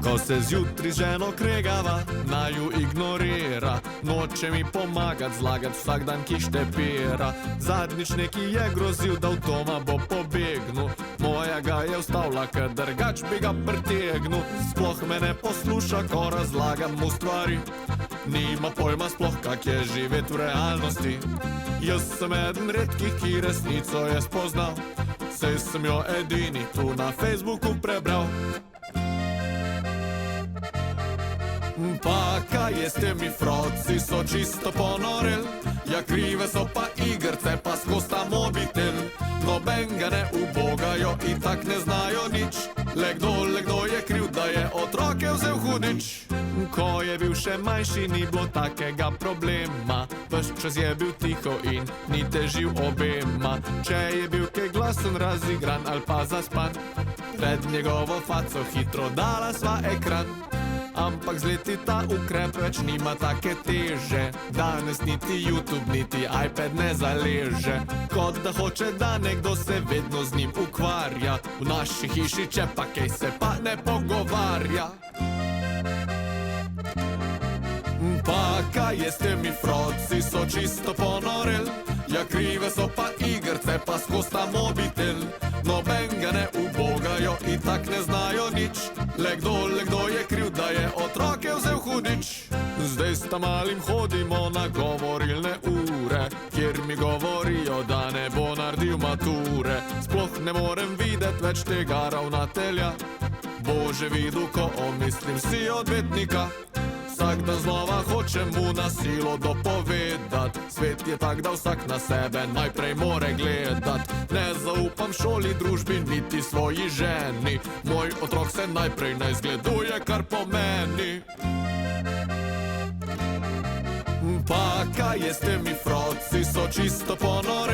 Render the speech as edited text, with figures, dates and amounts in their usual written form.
Ko se zjutri z ženo kregava, naju ignorira. Noče mi pomagat, zlagat vsak dan, ki štepira. Zadnjič neki je grozil, da v doma bo pobegnil. Moja ga je ustavila, ker drugač bi ga pritegnil. Sploh me ne posluša, ko razlagam mu stvari. Nima pojma sploh, kak je živet v realnosti. Jaz sem eden redkih, ki resnico je spoznal. Sej sem jo edini tu na Facebooku prebral. Pa kaj je s temi froci, so čisto ponorel. Ja, krive so pa igrce, pa skozi ta mobitel. Noben ga ne ubogajo, itak ne znajo nič. Le kdo je kriv, da je otroke vzel hudič. Ko je bil še manjši, ni bilo takega problema. Ves čas je bil tiho in ni težil obema. Če je bil kaj glasen, razigran ali pa zaspan, pred njegovo faco hitro dala sva ekran. Ampak z leti ta ukrep več nima take teže. Danes niti YouTube, niti iPad ne zaleže. Kot da hoče, da nekdo se vedno z njim ukvarja. V naši hiši, če pa kaj, se pa ne pogovarja. Pa kaj je s temi froci, so čisto ponorel. Ja, krive so pa igrce, pa skozi ta mobitel. Noben ga ne ubogajo, itak ne znajo nič. Le kdo je kriv, da je otroke vzel hudič. Zdaj sta malim hodimo na govorilne ure, kjer mi govorijo, da ne bo naredil mature. Sploh ne morem videt več tega ravnatelja. Bože videl, ko omislim si odvetnika. Vsak dan znova hočem mu na silo dopovedat. Svet je tak, da vsak na sebe najprej more gledat. Ne zaupam šoli, družbi, niti svoji ženi. Moj otrok se najprej ne zgleduje kar po meni. Pa kaj je s temi froci, so čisto ponore.